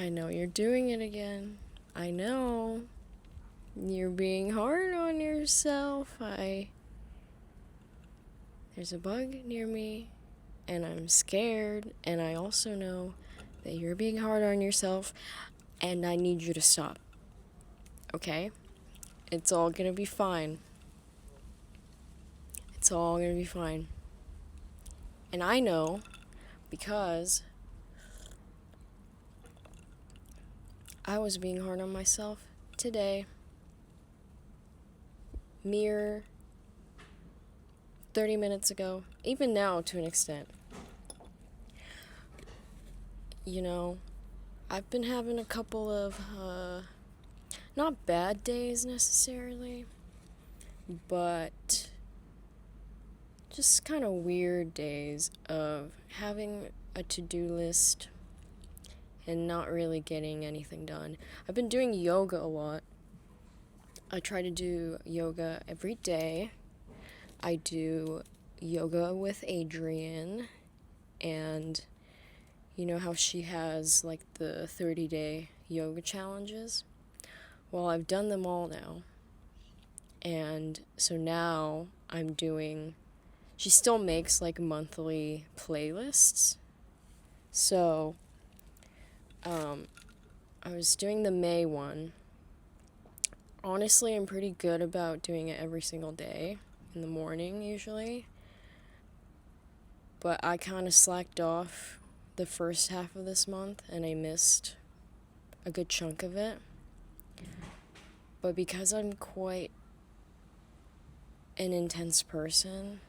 I know you're doing it again. I know. You're being hard on yourself. There's a bug near me, and I'm scared, and I also know that you're being hard on yourself, and I need you to stop. Okay? It's all gonna be fine. It's all gonna be fine. And I know because I was being hard on myself today. Mere 30 minutes ago. Even now, to an extent. You know, I've been having a couple of, not bad days necessarily, but just kind of weird days of having a to-do list and not really getting anything done. I've been doing yoga a lot. I try to do yoga every day. I do yoga with Adriene, and you know how she has like the 30-day yoga challenges? Well, I've done them all now. And so now I'm doing, she still makes like monthly playlists. So, I was doing the May one. Honestly, I'm pretty good about doing it every single day in the morning usually. But I kind of slacked off the first half of this month and I missed a good chunk of it. But because I'm quite an intense person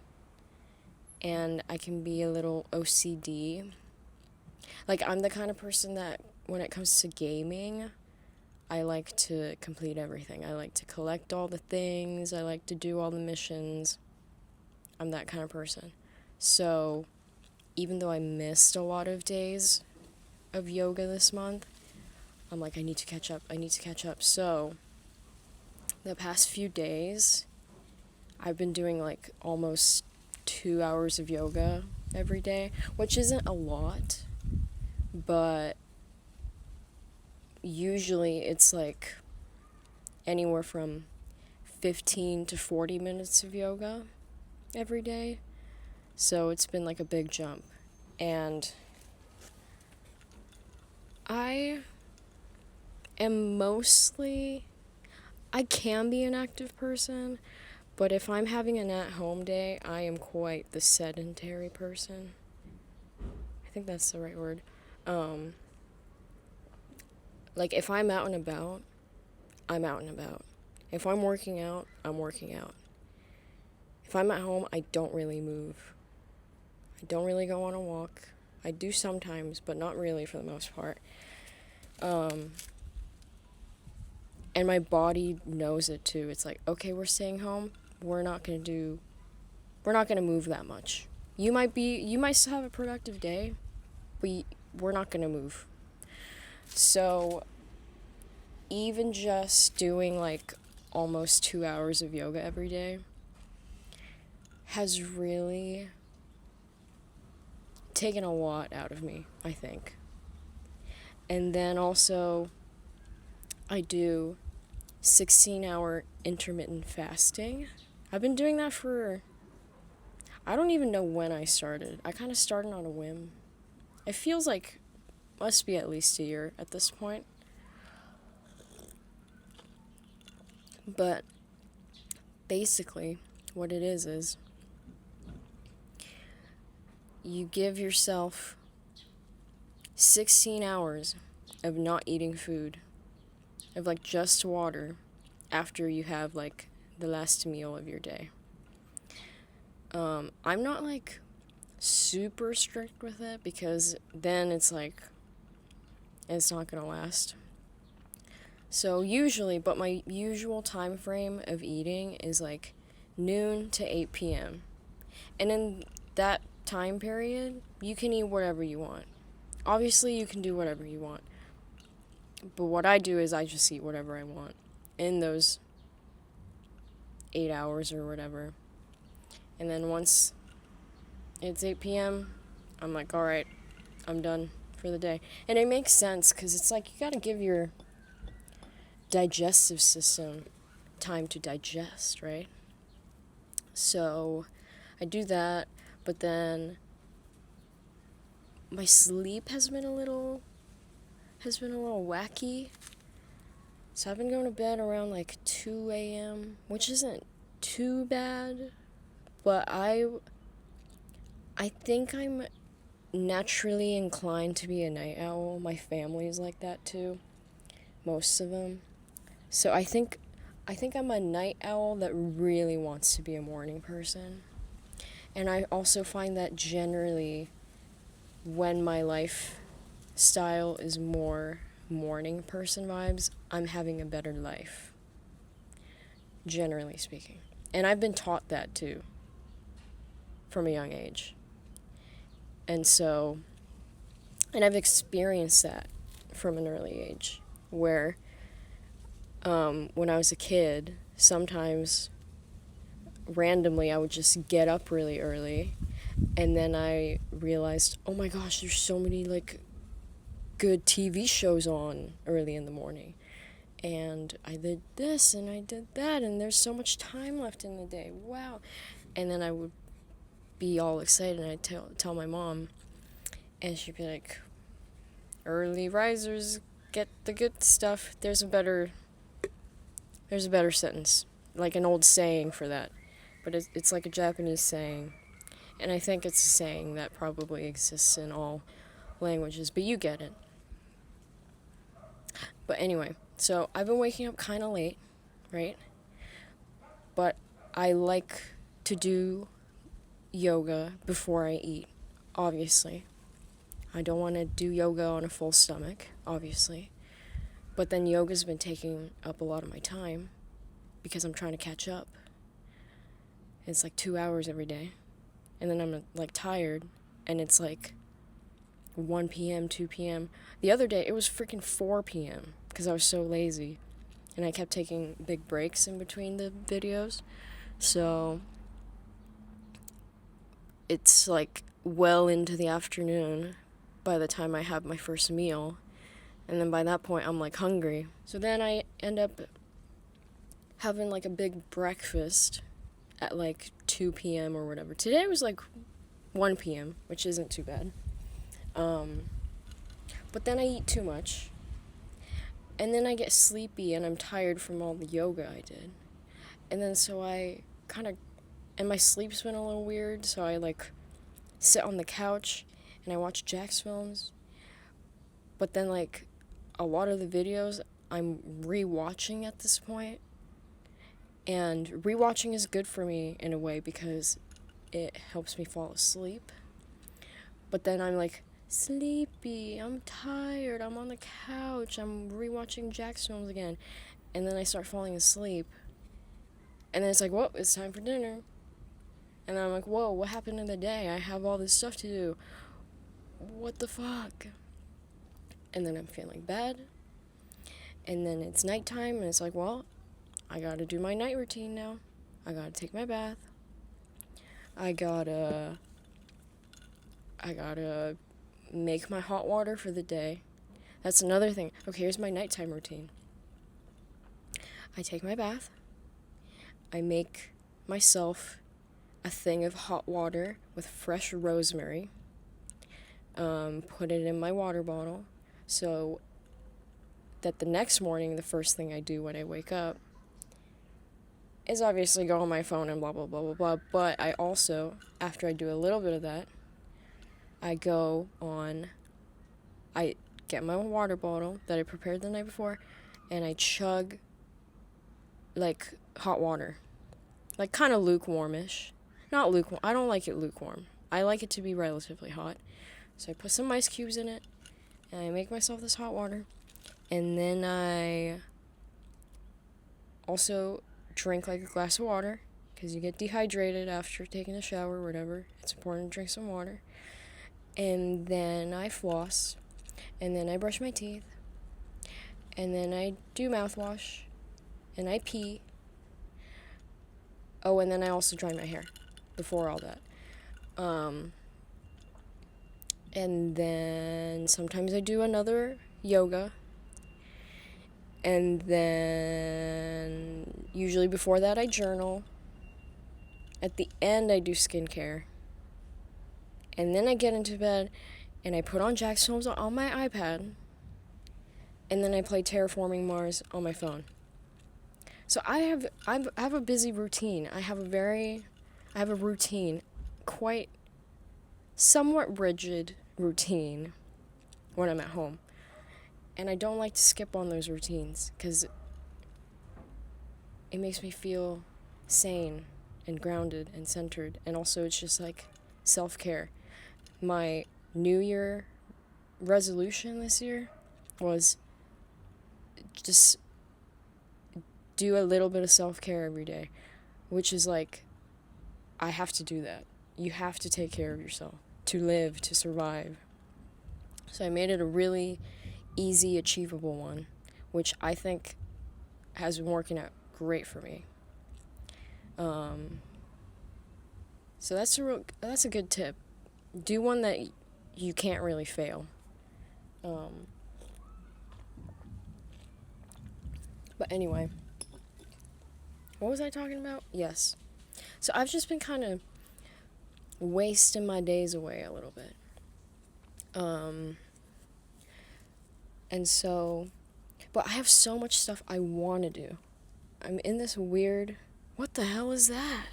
and I can be a little OCD, like I'm the kind of person that when it comes to gaming, I like to complete everything. I like to collect all the things. I like to do all the missions. I'm that kind of person. So even though I missed a lot of days of yoga this month, I'm like, I need to catch up. I need to catch up. So the past few days, I've been doing like almost 2 hours of yoga every day, which isn't a lot, but usually it's like anywhere from 15 to 40 minutes of yoga every day. So it's been like a big jump. And I am mostly, I can be an active person, but if I'm having an at-home day, I am quite the sedentary person. I think that's the right word. Like if I'm out and about, I'm out and about. If I'm working out, I'm working out. If I'm at home, I don't really move. I don't really go on a walk. I do sometimes, but not really for the most part. And my body knows it too. It's like, okay, we're staying home. We're not gonna move that much. You might still have a productive day, but we're not gonna move. So even just doing like almost 2 hours of yoga every day has really taken a lot out of me, I think. And then also, I do 16-hour intermittent fasting. I've been doing that for, I don't even know when I started. I kind of started on a whim. It feels like, must be at least a year at this point. But basically, what it is you give yourself 16 hours of not eating food, of like just water, after you have like the last meal of your day. I'm not like super strict with it because then it's like, it's not gonna last. So usually, but my usual time frame of eating is like noon to 8 p.m. And in that time period, you can eat whatever you want. Obviously, you can do whatever you want. But what I do is I just eat whatever I want in those 8 hours or whatever. And then once it's 8 p.m., I'm like, all right, I'm done for the day. And it makes sense because it's like you got to give your digestive system time to digest, right? So I do that, but then my sleep has been a little wacky. So I've been going to bed around like 2 a.m., which isn't too bad, but I think I'm naturally inclined to be a night owl. My family's like that too, most of them. So I think I'm a night owl that really wants to be a morning person. And I also find that generally when my lifestyle is more morning person vibes, I'm having a better life, generally speaking. And I've been taught that too from a young age. And I've experienced that from an early age, where when I was a kid, sometimes randomly I would just get up really early, and then I realized, oh my gosh, there's so many like good TV shows on early in the morning, and I did this and I did that, and there's so much time left in the day, wow. And then I would be all excited, and I'd tell my mom, and she'd be like, early risers get the good stuff. There's a better sentence, like an old saying for that, but it's like a Japanese saying, and I think it's a saying that probably exists in all languages, but you get it. But anyway, so I've been waking up kind of late, right? But I like to do yoga before I eat, obviously. I don't want to do yoga on a full stomach, obviously. But then yoga's been taking up a lot of my time because I'm trying to catch up. It's like 2 hours every day. And then I'm like tired, and it's like 1 p.m., 2 p.m. The other day, it was freaking 4 p.m. because I was so lazy. And I kept taking big breaks in between the videos. So it's like well into the afternoon by the time I have my first meal. And then by that point, I'm like hungry. So then I end up having like a big breakfast at like 2 p.m. or whatever. Today was like 1 p.m., which isn't too bad. But then I eat too much. And then I get sleepy and I'm tired from all the yoga I did. And then so I and my sleep's been a little weird, so I like sit on the couch and I watch Jack's films. But then like a lot of the videos I'm rewatching at this point. And rewatching is good for me in a way because it helps me fall asleep. But then I'm like sleepy, I'm tired, I'm on the couch, I'm rewatching Jack's films again. And then I start falling asleep. And then it's like, whoa, it's time for dinner. And then I'm like, whoa, what happened in the day? I have all this stuff to do. What the fuck? And then I'm feeling bad. And then it's nighttime, and it's like, well, I gotta do my night routine now. I gotta take my bath. I gotta make my hot water for the day. That's another thing. Okay, here's my nighttime routine. I take my bath. I make myself a thing of hot water with fresh rosemary. Put it in my water bottle so that the next morning, the first thing I do when I wake up is obviously go on my phone and blah, blah, blah, blah, blah. But I also, after I do a little bit of that, I get my water bottle that I prepared the night before, and I chug, like, hot water. Like, kind of lukewarmish. Not lukewarm. I don't like it lukewarm. I like it to be relatively hot. So I put some ice cubes in it, and I make myself this hot water. And then I also drink, like, a glass of water, because you get dehydrated after taking a shower or whatever. It's important to drink some water. And then I floss, and then I brush my teeth, and then I do mouthwash, and I pee. Oh, and then I also dry my hair before all that. And then sometimes I do another yoga. And then usually before that I journal. At the end I do skincare. And then I get into bed and I put on Jack's Films on my iPad. And then I play Terraforming Mars on my phone. So I have a busy routine. I have a routine, quite somewhat rigid routine when I'm at home. And I don't like to skip on those routines because it makes me feel sane and grounded and centered. And also it's just like self-care. My New Year resolution this year was just do a little bit of self-care every day, which is like, I have to do that. You have to take care of yourself to live, to survive. So I made it a really easy, achievable one, which I think has been working out great for me. So that's a good tip. Do one that you can't really fail. But anyway, what was I talking about? Yes. So I've just been kind of wasting my days away a little bit. And so, but I have so much stuff I want to do. I'm in this weird, what the hell is that?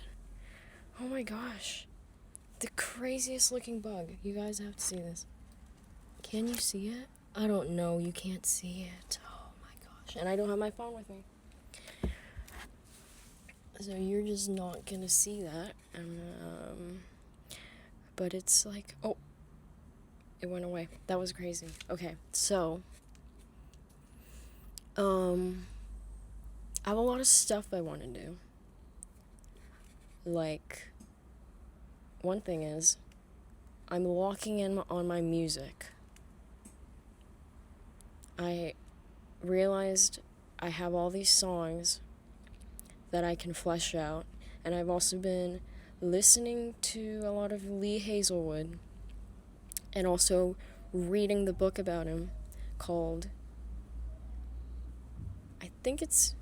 Oh my gosh. The craziest looking bug. You guys have to see this. Can you see it? I don't know. You can't see it. Oh my gosh. And I don't have my phone with me. So you're just not gonna see that. But it's like, oh, it went away. That was crazy. Okay, so, I have a lot of stuff I want to do. Like, one thing is, I'm locking in on my music. I realized I have all these songs that I can flesh out, and I've also been listening to a lot of Lee Hazelwood, and also reading the book about him called, I think it's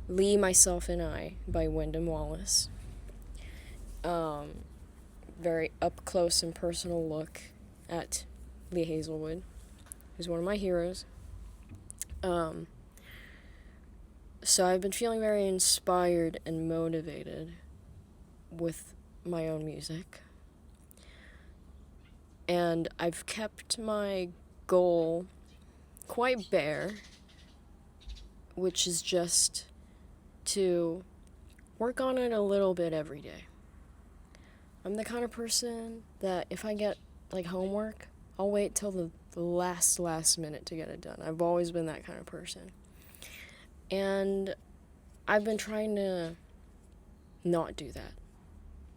Lee, Myself, and I by Wyndham Wallace. Very up close and personal look at Lee Hazelwood, who's one of my heroes. So I've been feeling very inspired and motivated with my own music. And I've kept my goal quite bare, which is just to work on it a little bit every day. I'm the kind of person that if I get like homework, I'll wait till the last minute to get it done. I've always been that kind of person. And I've been trying to not do that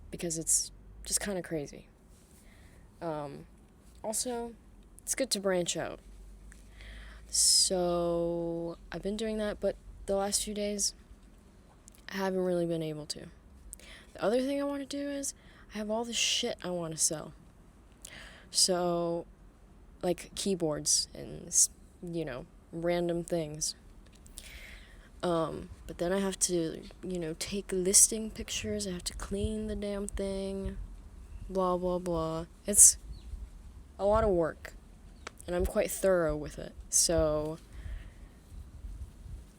because it's just kind of crazy. Also, it's good to branch out. So I've been doing that, but the last few days, I haven't really been able to. The other thing I want to do is I have all this shit I want to sell. So, like keyboards and, random things. But then I have to, take listing pictures. I have to clean the damn thing. Blah, blah, blah. It's a lot of work. And I'm quite thorough with it. So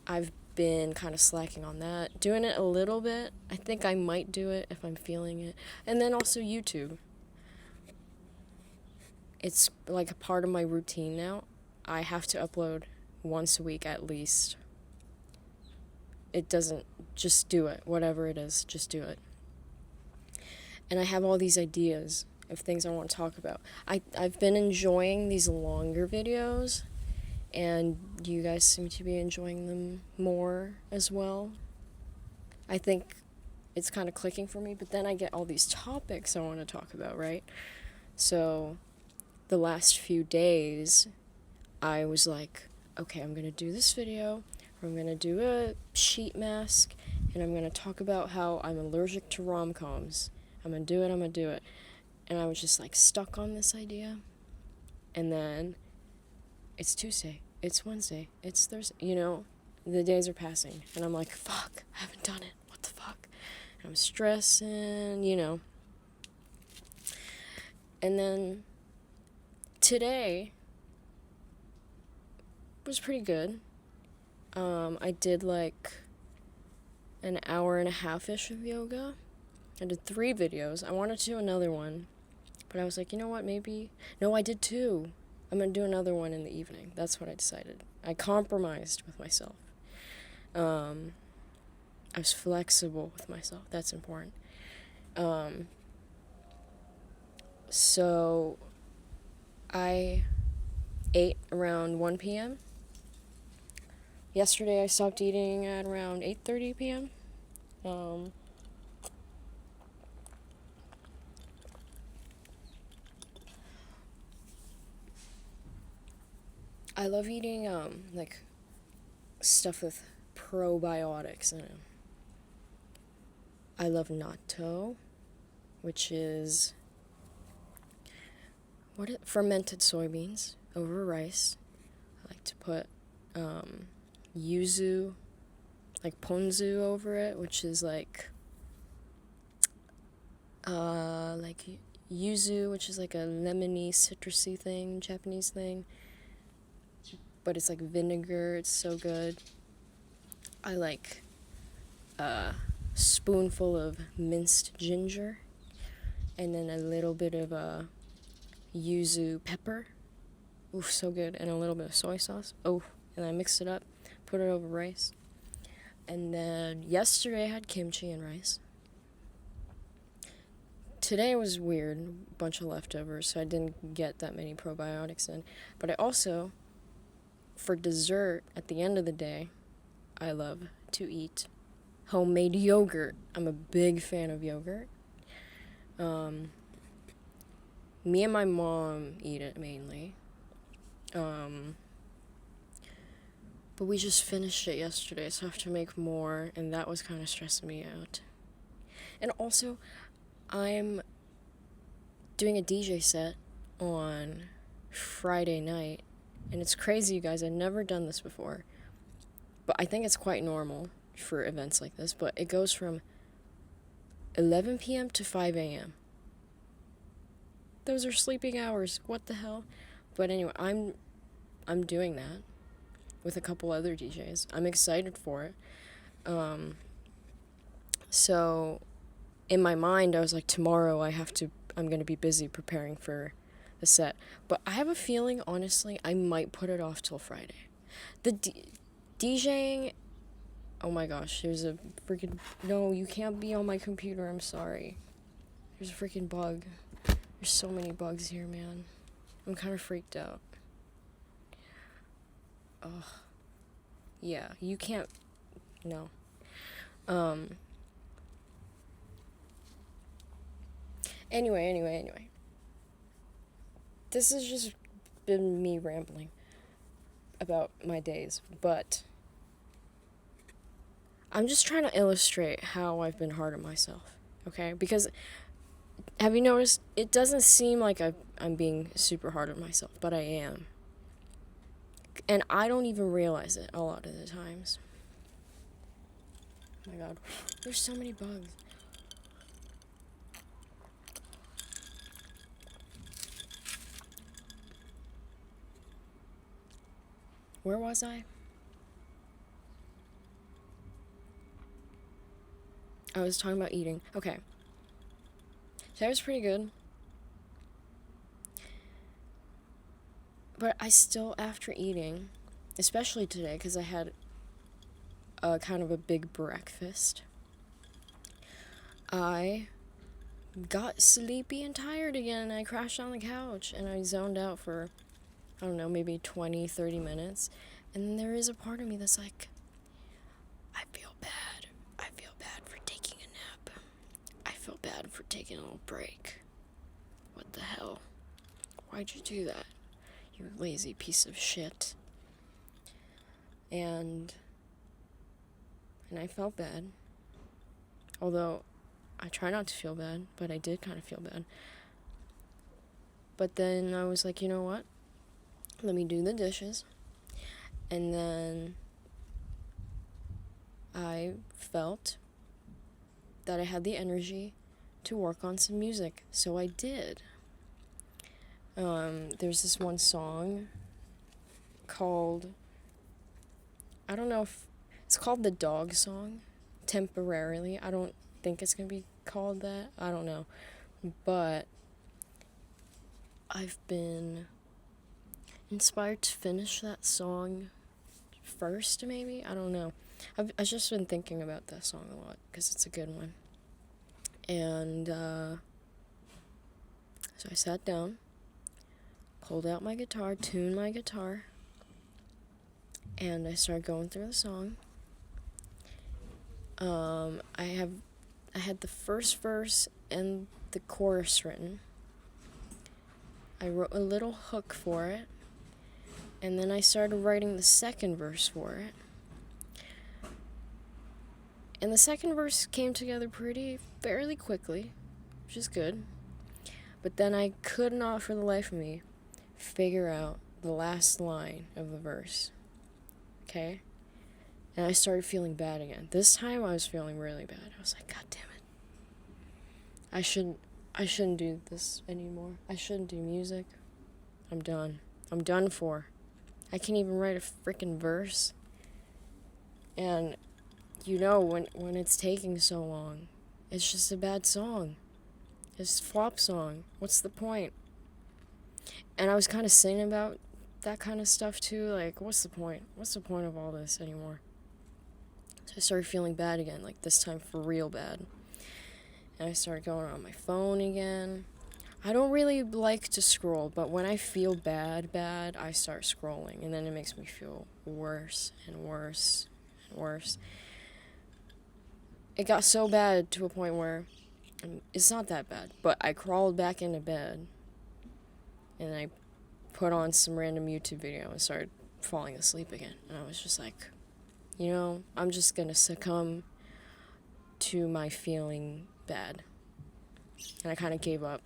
I've been kind of slacking on that. Doing it a little bit. I think I might do it if I'm feeling it. And then also YouTube. It's like a part of my routine now. I have to upload once a week at least. It doesn't, just do it. Whatever it is, just do it. And I have all these ideas of things I want to talk about. I've been enjoying these longer videos, and you guys seem to be enjoying them more as well. I think it's kind of clicking for me, but then I get all these topics I want to talk about, right? So the last few days, I was like, okay, I'm going to do this video, or I'm going to do a sheet mask, and I'm going to talk about how I'm allergic to rom-coms. I'm going to do it. And I was just like stuck on this idea. And then it's Tuesday, it's Wednesday, it's Thursday, the days are passing. And I'm like, fuck, I haven't done it. What the fuck? And I'm stressing. And then today was pretty good. I did like an hour and a half-ish of yoga. I did 3 videos. I wanted to do another one, but I was like, you know what, maybe... No, I did 2. I'm going to do another one in the evening. That's what I decided. I compromised with myself. I was flexible with myself. That's important. So I ate around 1 p.m. Yesterday I stopped eating at around 8:30 p.m. I love eating like stuff with probiotics in it. I love natto, which is fermented soybeans over rice. I like to put yuzu, like ponzu over it, which is like yuzu, which is like a lemony, citrusy thing, Japanese thing. But it's like vinegar. It's so good. I like a spoonful of minced ginger, and then a little bit of yuzu pepper. Oof, so good. And a little bit of soy sauce. Oh, and I mixed it up, put it over rice. And then yesterday I had kimchi and rice. Today was weird, bunch of leftovers, so I didn't get that many probiotics in. But I also, for dessert, at the end of the day, I love to eat homemade yogurt. I'm a big fan of yogurt. Me and my mom eat it mainly. But we just finished it yesterday, so I have to make more, and that was kind of stressing me out. And also, I'm doing a DJ set on Friday night, and it's crazy, you guys. I've never done this before, but I think it's quite normal for events like this. But it goes from 11 p.m. to 5 a.m. Those are sleeping hours. What the hell? But anyway, I'm doing that with a couple other DJs. I'm excited for it. So in my mind, I was like, tomorrow I'm going to be busy preparing for the set. But I have a feeling, honestly, I might put it off till Friday. The DJing, oh my gosh, there's a freaking, no, you can't be on my computer, I'm sorry. There's a freaking bug. There's so many bugs here, man. I'm kind of freaked out. Ugh. Yeah, you can't, no. Anyway. This has just been me rambling about my days, but I'm just trying to illustrate how I've been hard on myself, okay? Because, have you noticed, it doesn't seem like I'm being super hard on myself, but I am. And I don't even realize it a lot of the times. Oh my god, there's so many bugs. Where was I? I was talking about eating. Okay. That was pretty good. But I still, after eating, especially today, because I had a kind of a big breakfast, I got sleepy and tired again. I crashed on the couch and I zoned out for, I don't know, maybe 20, 30 minutes. And then there is a part of me that's like, I feel bad. I feel bad for taking a nap. I feel bad for taking a little break. What the hell? Why'd you do that? You lazy piece of shit. And I felt bad. Although I try not to feel bad, but I did kind of feel bad. But then I was like, you know what? Let me do the dishes. And then I felt that I had the energy to work on some music. So I did. There's this one song called, I don't know if it's called the Dog Song, temporarily. I don't think it's gonna be called that. I don't know. But I've been inspired to finish that song first, maybe? I don't know. I've just been thinking about that song a lot because it's a good one. And so I sat down, pulled out my guitar, tuned my guitar, and I started going through the song. I had the first verse and the chorus written. I wrote a little hook for it, and then I started writing the second verse for it. And the second verse came together fairly quickly, which is good. But then I could not for the life of me figure out the last line of the verse. Okay? And I started feeling bad again. This time I was feeling really bad. I was like, God damn it. I shouldn't do this anymore. I shouldn't do music. I'm done. I'm done for. I can't even write a freaking verse. And you know, when it's taking so long, it's just a bad song. It's a flop song. What's the point? And I was kind of singing about that kind of stuff too. Like, what's the point? What's the point of all this anymore? So I started feeling bad again, like this time for real bad. And I started going on my phone again. I don't really like to scroll, but when I feel bad, I start scrolling. And then it makes me feel worse and worse and worse. It got so bad to a point where it's not that bad, but I crawled back into bed and I put on some random YouTube video and started falling asleep again. And I was just like, you know, I'm just gonna succumb to my feeling bad. And I kind of gave up.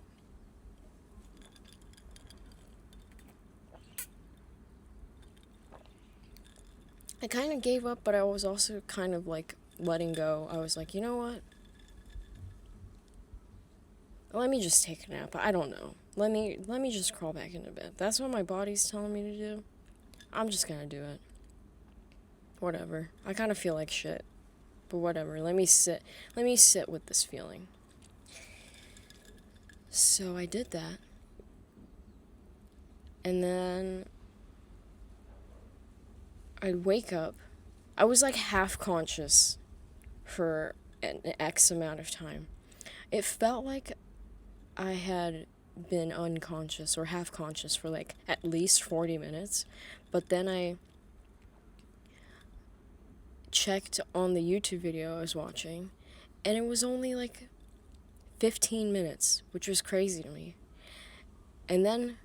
I kind of gave up, but I was also kind of like letting go. I was like, you know what? Let me just take a nap. I don't know. Let me just crawl back into bed. That's what my body's telling me to do. I'm just gonna do it. Whatever. I kind of feel like shit. But whatever. Let me sit with this feeling. So I did that. And then I'd wake up. I was like half conscious for an X amount of time. It felt like I had been unconscious or half conscious for like at least 40 minutes. But then I checked on the YouTube video I was watching, and it was only like 15 minutes, which was crazy to me. And then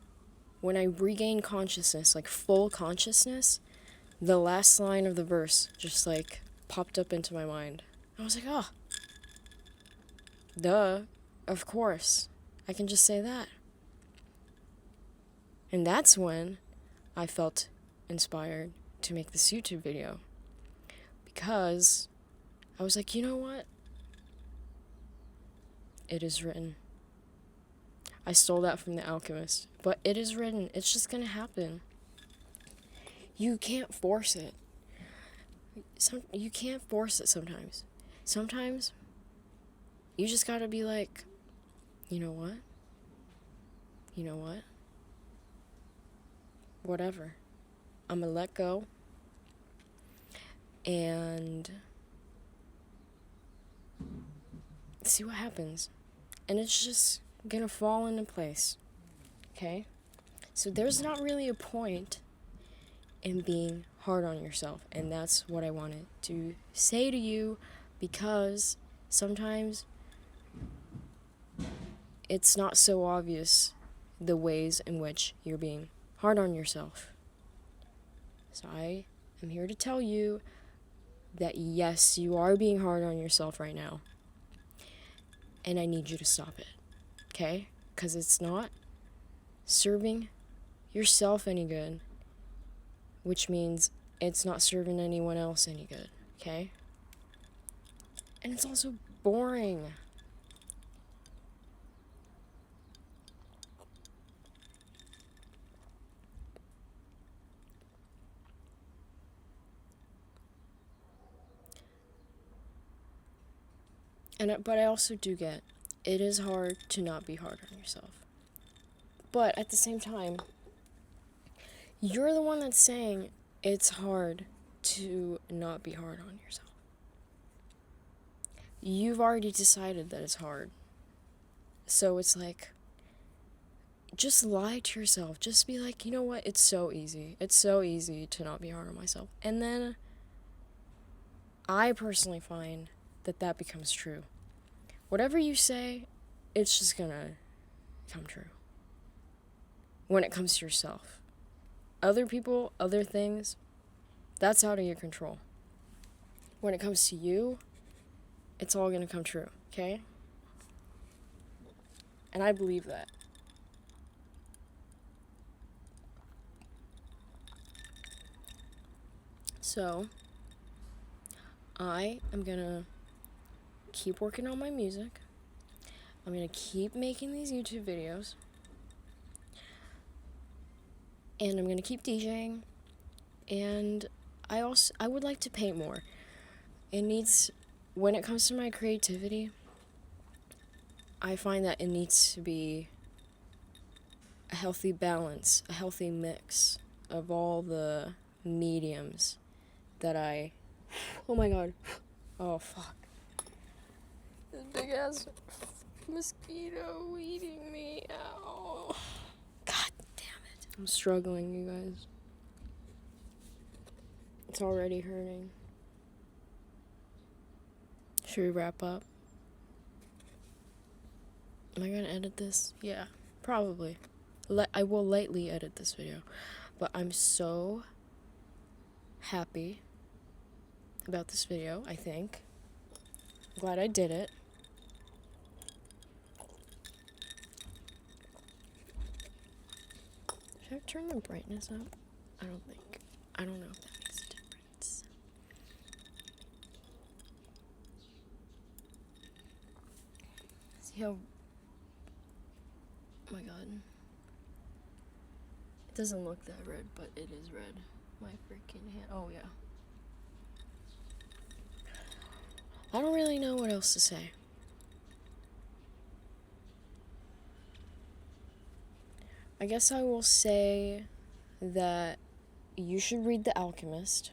when I regained consciousness, like full consciousness, the last line of the verse just like popped up into my mind. I was like, oh, duh, of course. I can just say that. And that's when I felt inspired to make this YouTube video. Because I was like, you know what? It is written. I stole that from The Alchemist. But it is written. It's just gonna happen. You can't force it. You can't force it sometimes. Sometimes you just gotta be like, you know what? You know what? Whatever. I'm gonna let go. And see what happens. And it's just gonna fall into place. Okay? So there's not really a point in being hard on yourself. And that's what I wanted to say to you, because sometimes it's not so obvious the ways in which you're being hard on yourself. So I am here to tell you that yes, you are being hard on yourself right now. And I need you to stop it. Okay? Because it's not serving yourself any good, which means it's not serving anyone else any good, okay? And it's also boring. But I also do get it is hard to not be hard on yourself. But at the same time, you're the one that's saying it's hard to not be hard on yourself. You've already decided that it's hard. So it's like, just lie to yourself. Just be like, you know what? It's so easy. It's so easy to not be hard on myself. And then I personally find that becomes true. Whatever you say, it's just gonna come true. When it comes to yourself. Other people, other things, that's out of your control. When it comes to you, it's all gonna come true, okay? And I believe that. So, I am gonna keep working on my music. I'm gonna keep making these YouTube videos. And I'm gonna keep DJing. And I would like to paint more. When it comes to my creativity, I find that it needs to be a healthy balance, a healthy mix of all the mediums that oh my god. Oh fuck. This big ass mosquito eating me. Ow. God damn it. I'm struggling, you guys. It's already hurting. Should we wrap up? Am I gonna edit this? Yeah, probably. I will lightly edit this video. But I'm so happy about this video, I think. I'm glad I did it. Should I turn the brightness up? I don't know if that makes a difference. See how... Oh my god. It doesn't look that red, but it is red. My freaking hand. Oh yeah. I don't really know what else to say. I guess I will say that you should read The Alchemist.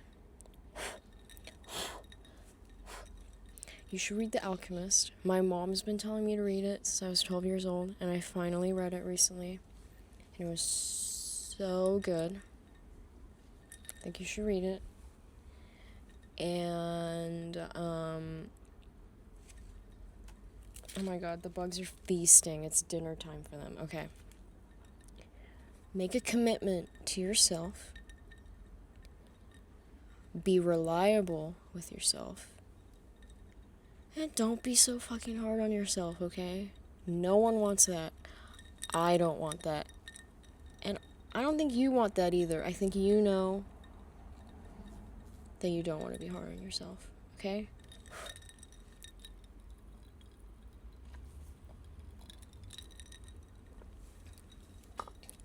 You should read The Alchemist. My mom's been telling me to read it since I was 12 years old, and I finally read it recently. And it was so good. I think you should read it. And, oh my god, the bugs are feasting. It's dinner time for them. Okay. Make a commitment to yourself. Be reliable with yourself. And don't be so fucking hard on yourself, okay? No one wants that. I don't want that. And I don't think you want that either. I think you know that you don't want to be hard on yourself, okay?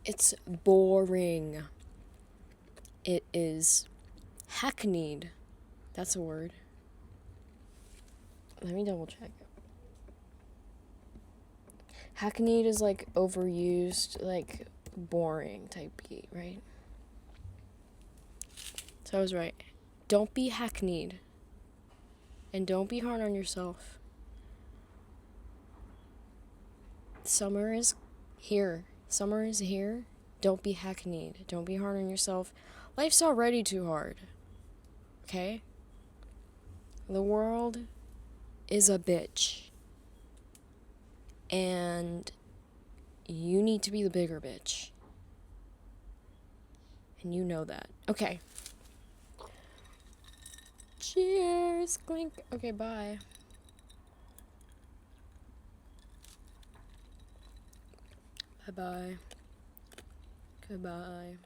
It's boring. It is hackneyed. That's a word. Let me double check. Hackneyed is like overused, like boring type beat, right? So I was right. Don't be hackneyed. And don't be hard on yourself. Summer is here. Summer is here. Don't be hackneyed. Don't be hard on yourself. Life's already too hard. Okay? The world is a bitch. And you need to be the bigger bitch. And you know that. Okay. Cheers. Clink. Okay, bye. Bye-bye. Goodbye.